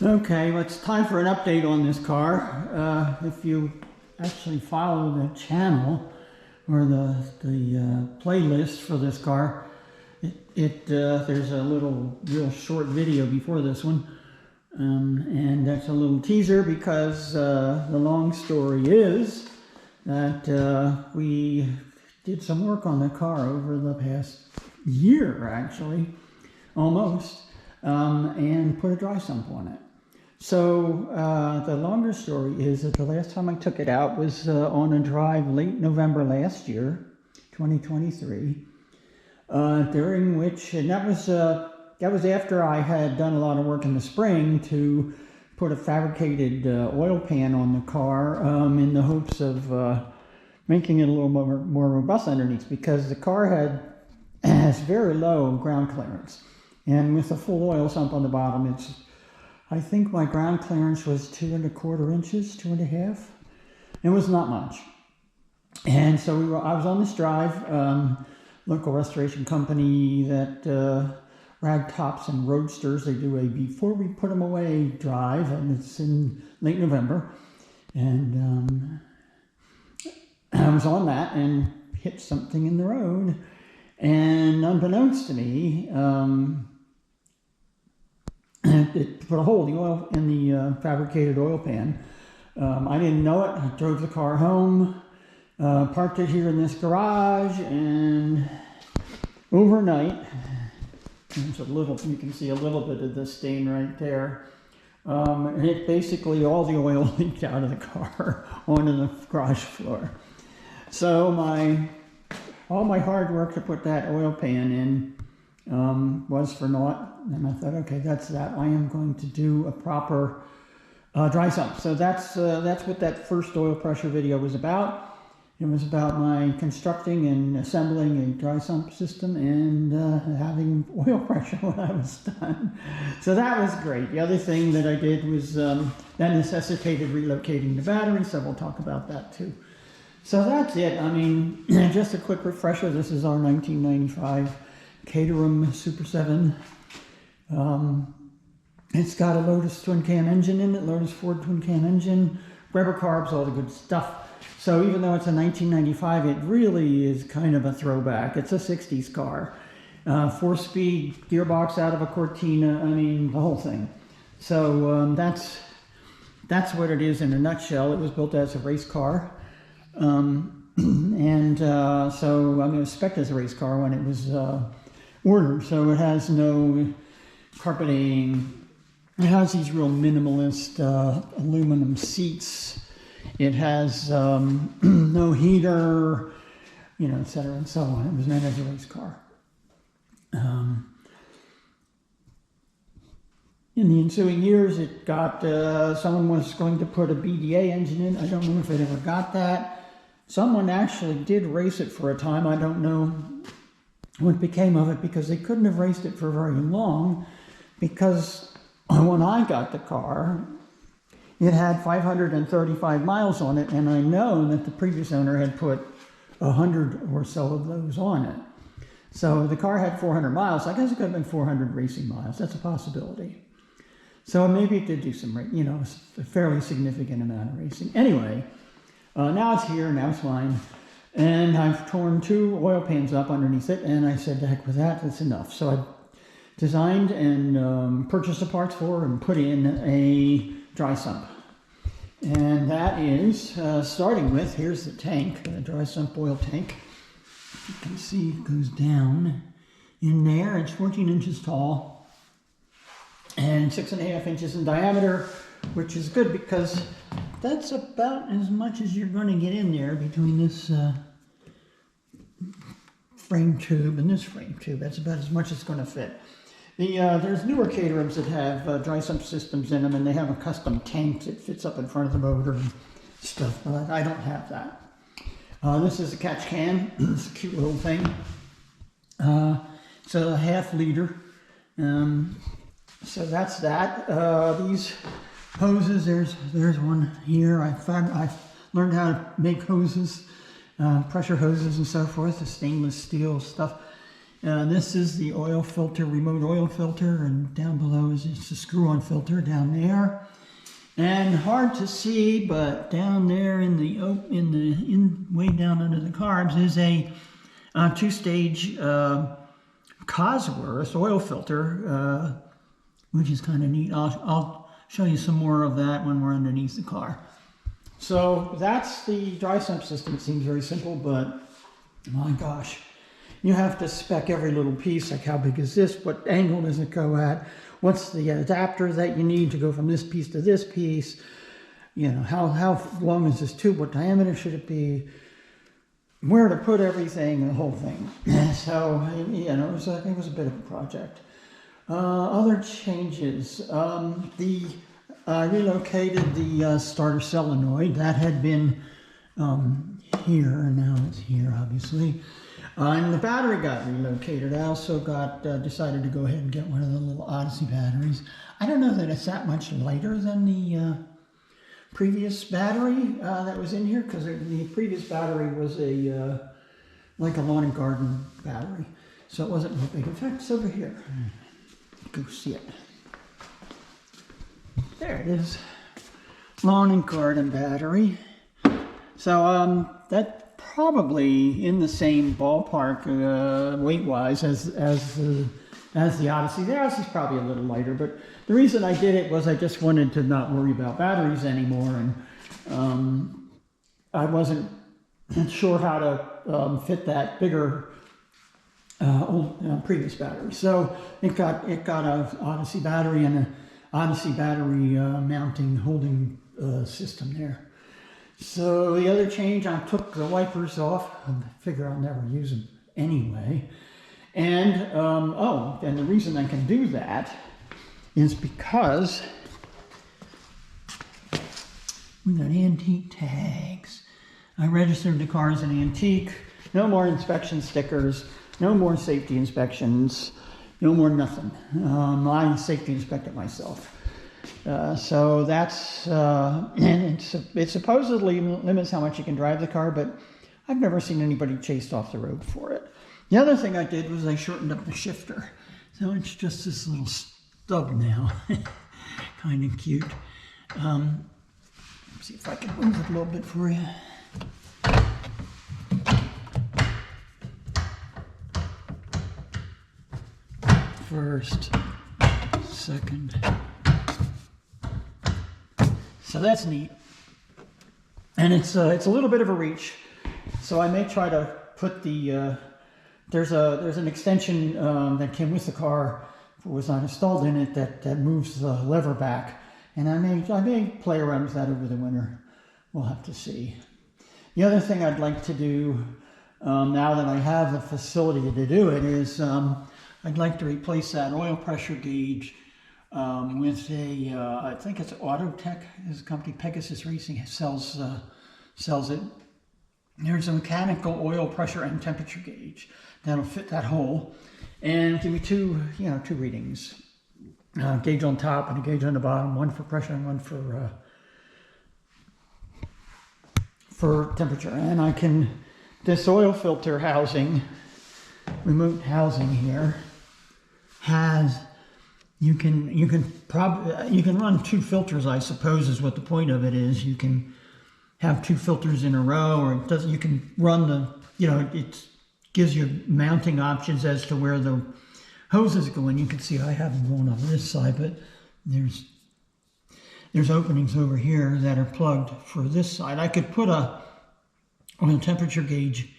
Okay, well, it's time for an update on this car. If you actually follow the channel or the playlist for this car, there's a real short video before this one, and that's a little teaser because the long story is that we did some work on the car over the past year, actually, almost, and put a dry sump on it. So the longer story is that the last time I took it out was on a drive late November last year, 2023, during which, and that was after I had done a lot of work in the spring to put a fabricated oil pan on the car in the hopes of making it a little more robust underneath, because the car has very low ground clearance, and with a full oil sump on the bottom, I think my ground clearance was 2¼ inches, 2½. It was not much. And so I was on this drive, local restoration company that rag tops and roadsters. They do a before we put them away drive, and it's in late November. And I was on that and hit something in the road. And unbeknownst to me, it put a hole in the fabricated oil pan. I didn't know it. I drove the car home, parked it here in this garage, and overnight, there's you can see a little bit of the stain right there. It basically, all the oil leaked out of the car onto the garage floor. So all my hard work to put that oil pan in was for naught, and I thought, okay, that's that. I am going to do a proper dry sump. So that's what that first oil pressure video was about. It was about my constructing and assembling a dry sump system and having oil pressure when I was done. So that was great. The other thing that I did was that necessitated relocating the battery, so we'll talk about that too. So that's it. I mean, just a quick refresher. This is our 1995 Caterham Super 7. It's got a Lotus Twincam engine in it, Lotus Ford Twincam engine, rubber carbs, all the good stuff. So even though it's a 1995, it really is kind of a throwback. It's a 60s car. 4-speed gearbox out of a Cortina, I mean, the whole thing. So that's what it is in a nutshell. It was built as a race car. So I mean, it was spec'd as a race car when it was ordered. So it has no carpeting. It has these real minimalist aluminum seats. It has no heater, you know, etc. and so on. It was meant as a race car. In the ensuing years, it got, someone was going to put a BDA engine in. I don't know if it ever got that. Someone actually did race it for a time. I don't know what became of it, because they couldn't have raced it for very long, because when I got the car, it had 535 miles on it, and I know that the previous owner had put 100 or so of those on it. So the car had 400 miles. I guess it could have been 400 racing miles. That's a possibility. So maybe it did do some, you know, a fairly significant amount of racing. Anyway, now it's here, now it's mine. And I've torn 2 oil pans up underneath it, and I said, to heck with that, that's enough. So I designed and purchased the parts for and put in a dry sump. And that is, starting with, here's the tank, the dry sump oil tank. You can see it goes down in there. It's 14 inches tall and 6½ inches in diameter, which is good because that's about as much as you're going to get in there between this frame tube and this frame tube. That's about as much as it's going to fit. There's newer Caterhams that have dry sump systems in them, and they have a custom tank that fits up in front of the motor and stuff, but I don't have that. This is a catch can. It's a cute little thing. It's a ½ liter. So that's that. These hoses, there's one here. I've learned how to make hoses, pressure hoses and so forth, the stainless steel stuff. This is the oil filter, remote oil filter, and down below is just a screw-on filter down there. And hard to see, but down there in way down under the carbs is a two-stage Cosworth oil filter, which is kind of neat. I'll show you some more of that when we're underneath the car. So that's the dry sump system. It seems very simple, but my gosh, you have to spec every little piece, like how big is this, what angle does it go at, what's the adapter that you need to go from this piece to this piece, you know, how long is this tube, what diameter should it be, where to put everything, the whole thing. So, you know, it was a bit of a project. Other changes, I relocated the starter solenoid. That had been here, and now it's here, obviously. And the battery got relocated. I also decided to go ahead and get one of the little Odyssey batteries. I don't know that it's that much lighter than the previous battery that was in here, because the previous battery was like a lawn and garden battery. So it wasn't real big. In fact, it's over here. Go see it. There it is. Lawn and garden battery. So that's probably in the same ballpark weight-wise as the Odyssey. The Odyssey's probably a little lighter, but the reason I did it was I just wanted to not worry about batteries anymore, and I wasn't sure how to fit that bigger previous battery. So it got an Odyssey battery and an Odyssey battery mounting holding system there. So the other change, I took the wipers off. I figure I'll never use them anyway. And, and the reason I can do that is because we got antique tags. I registered the car as an antique. No more inspection stickers. No more safety inspections. No more nothing. I safety inspect it myself. So that's, and it supposedly limits how much you can drive the car, but I've never seen anybody chased off the road for it. The other thing I did was I shortened up the shifter. So it's just this little stub now. Kind of cute. See if I can move it a little bit for you. First, second. So that's neat, and it's a little bit of a reach. So I may try to put the there's an extension that came with the car, was not installed in it, that moves the lever back, and I may play around with that over the winter. We'll have to see. The other thing I'd like to do now that I have the facility to do it is I'd like to replace that oil pressure gauge with a, I think it's Autotech, is a company, Pegasus Racing sells it. There's a mechanical oil pressure and temperature gauge that'll fit that hole and give me two readings. Gauge on top and a gauge on the bottom, one for pressure and one for temperature. And I can, this oil filter housing, remote housing here, has, you can run two filters, I suppose is what the point of it is. You can have two filters in a row, or it doesn't, you can run the, it gives you mounting options as to where the hoses go in. You can see I have them going on this side, but there's openings over here that are plugged for this side. I could put a oil temperature gauge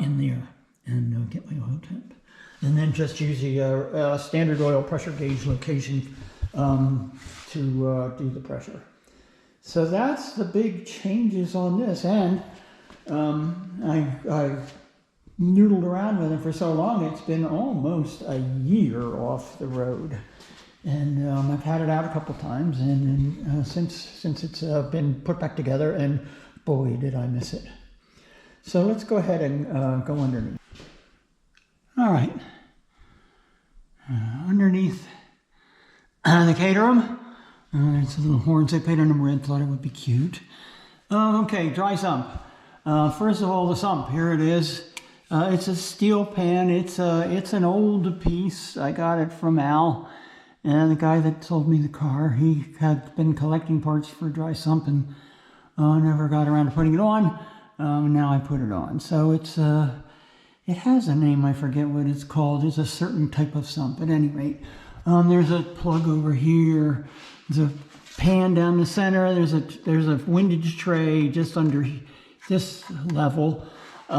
in there and get my oil temp. And then just use a standard oil pressure gauge location to do the pressure. So that's the big changes on this. And I noodled around with it for so long, it's been almost a year off the road. And I've had it out a couple times, and since it's been put back together, and boy, did I miss it. So let's go ahead and go underneath. All right, underneath the Caterham, it's a little horns. I painted them red, thought it would be cute. Okay, dry sump. First of all, the sump, here it is. It's a steel pan. It's an old piece. I got it from Al, and the guy that sold me the car. He had been collecting parts for Dry Sump and never got around to putting it on. Now I put it on. So it has a name. I forget what it's called. It's a certain type of sump. At any rate, there's a plug over here. There's a pan down the center. There's a windage tray just under this level. You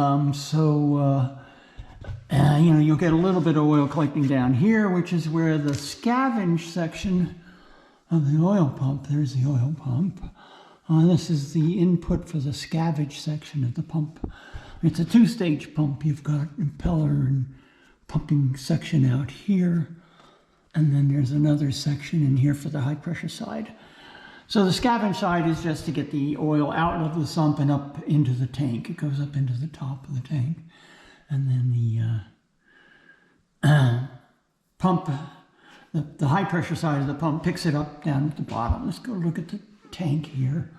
know, you'll get a little bit of oil collecting down here, which is where the scavenge section of the oil pump. There's the oil pump. This is the input for the scavenge section of the pump. It's a two-stage pump. You've got impeller and pumping section out here, and then there's another section in here for the high pressure side. So the scavenge side is just to get the oil out of the sump and up into the tank. It goes up into the top of the tank. And then the pump, the high pressure side of the pump picks it up down at the bottom. Let's go look at the tank here.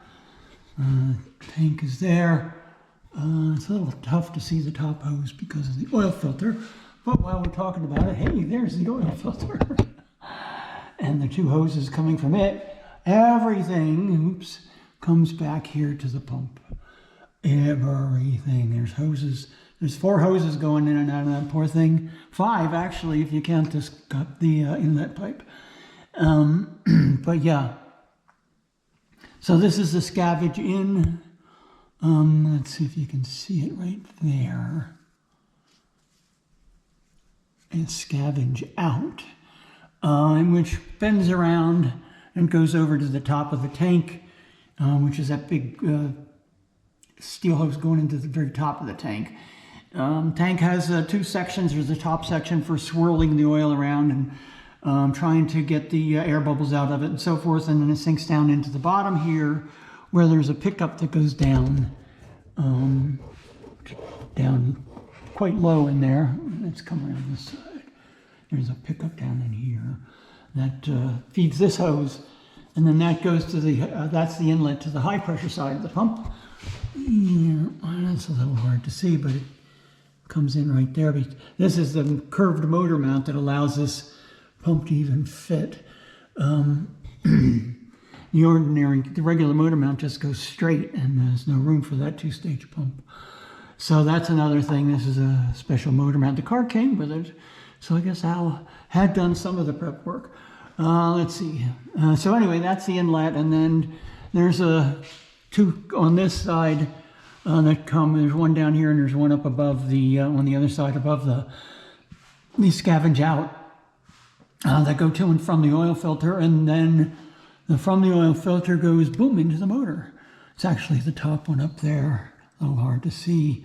Tank is there. It's a little tough to see the top hose because of the oil filter. But while we're talking about it, hey, there's the oil filter. And the two hoses coming from it. Everything, oops, comes back here to the pump. Everything. There's hoses. There's 4 hoses going in and out of that poor thing. 5, actually, if you count this, got the inlet pipe. But yeah. So this is the scavenge in. Let's see if you can see it right there. And scavenge out, which bends around and goes over to the top of the tank, which is that big steel hose going into the very top of the tank. Tank has 2 sections. There's a top section for swirling the oil around and trying to get the air bubbles out of it and so forth, and then it sinks down into the bottom here where there's a pickup that goes down quite low in there. Let's come around this side. There's a pickup down in here that feeds this hose, and then that goes to that's the inlet to the high pressure side of the pump. Yeah, that's a little hard to see, but it comes in right there. This is the curved motor mount that allows this pump to even fit. The regular motor mount just goes straight, and there's no room for that 2-stage pump. So that's another thing. This is a special motor mount. The car came with it, so I guess Al had done some of the prep work. Let's see. So anyway, that's the inlet, and then there's 2 on this side that come. There's one down here, and there's one up above on the other side above the scavenge out that go to and from the oil filter, and then from the oil filter goes boom into the motor. It's actually the top one up there. A little hard to see,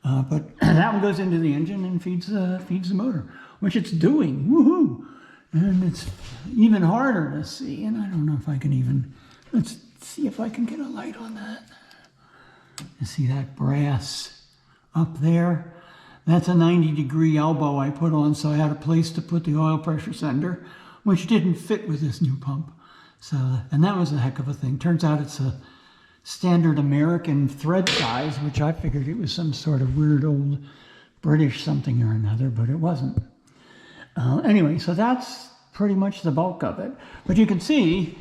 but that one goes into the engine and feeds the motor, which it's doing. Woohoo! And it's even harder to see, and I don't know if I can even, let's see if I can get a light on that. You see that brass up there? That's a 90-degree elbow I put on, so I had a place to put the oil pressure sender, which didn't fit with this new pump. So, and that was a heck of a thing. Turns out it's a standard American thread size, which I figured it was some sort of weird old British something or another, but it wasn't. Anyway, so that's pretty much the bulk of it. But you can see,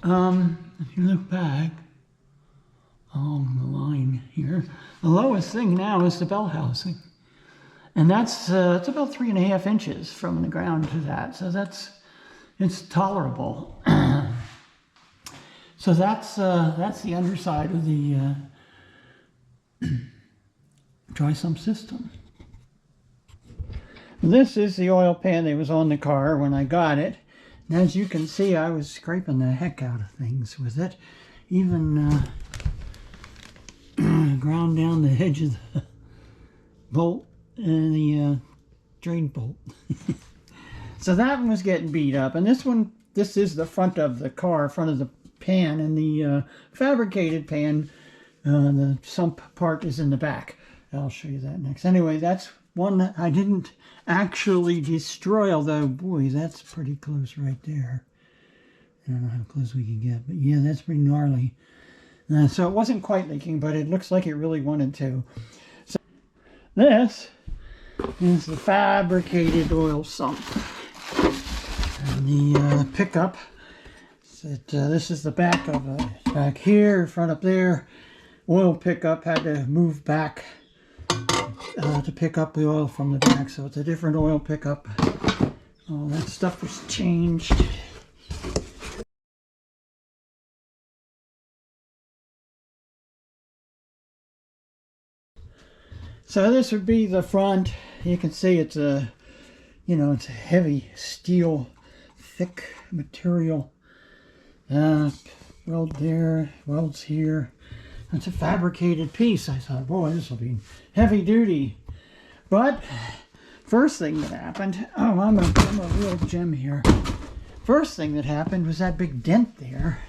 if you look back along the line here, the lowest thing now is the bell housing. And that's it's about 3.5 inches from the ground to that. So it's tolerable. So that's the underside of the dry sump system. This is the oil pan that was on the car when I got it. And as you can see, I was scraping the heck out of things with it. Even ground down the edge of the bolt and the drain bolt. So that one was getting beat up. And this is the front of the car, front of the pan, and the fabricated pan, the sump part is in the back. I'll show you that next. Anyway, that's one that I didn't actually destroy, although, boy, that's pretty close right there. I don't know how close we can get, but yeah, that's pretty gnarly. So it wasn't quite leaking, but it looks like it really wanted to. So This is the fabricated oil sump. And the pickup, this is the back of it. Back here, front up there. Oil pickup had to move back to pick up the oil from the back. So it's a different oil pickup. All that stuff was changed. So this would be the front. You can see it's a, it's a heavy steel, thick material. Weld there, welds here. It's a fabricated piece. I thought, boy, this will be heavy duty. But first thing that happened, I'm a real gem here. First thing that happened was that big dent there.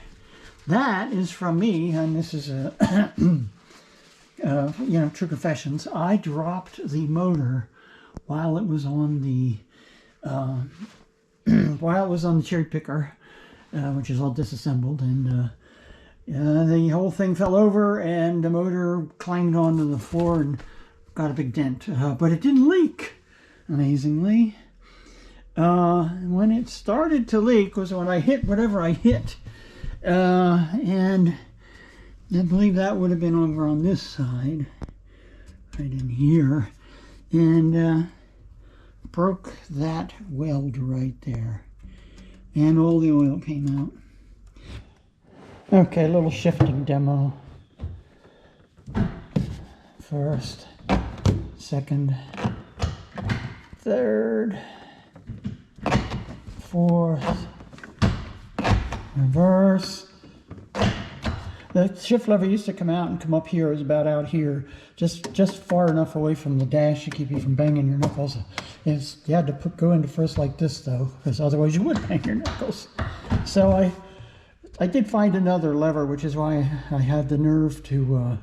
That is from me, and this is a true confessions. I dropped the motor while it was on the cherry picker, which is all disassembled, and the whole thing fell over, and the motor clanged onto the floor and got a big dent. But it didn't leak, amazingly. When it started to leak was when I hit whatever I hit, and I believe that would have been over on this side, right in here, and broke that weld right there, and all the oil came out. Okay, a little shifting demo. First, second, third, fourth, reverse. The shift lever used to come out and come up here. It was about out here, just far enough away from the dash to keep you from banging your knuckles. You had to go into first like this though, because otherwise you would bang your knuckles. So I did find another lever, which is why I had the nerve to,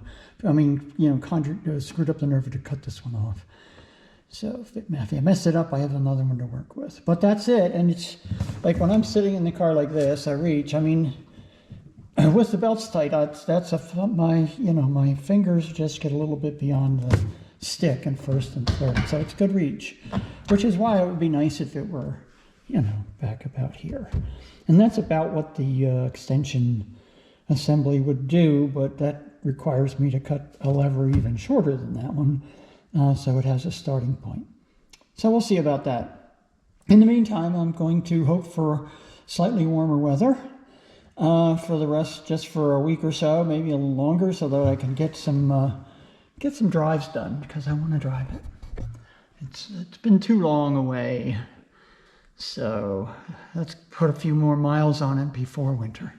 screwed up the nerve to cut this one off. So if I messed it up, I have another one to work with. But that's it, and it's like when I'm sitting in the car like this, I reach. With the belts tight, my fingers just get a little bit beyond the stick in first and third, so it's good reach. Which is why it would be nice if it were, back about here. And that's about what the extension assembly would do, but that requires me to cut a lever even shorter than that one, so it has a starting point. So we'll see about that. In the meantime, I'm going to hope for slightly warmer weather for the rest, just for a week or so, maybe a little longer, so that I can get some drives done, because I want to drive it. It's been too long away, so let's put a few more miles on it before winter.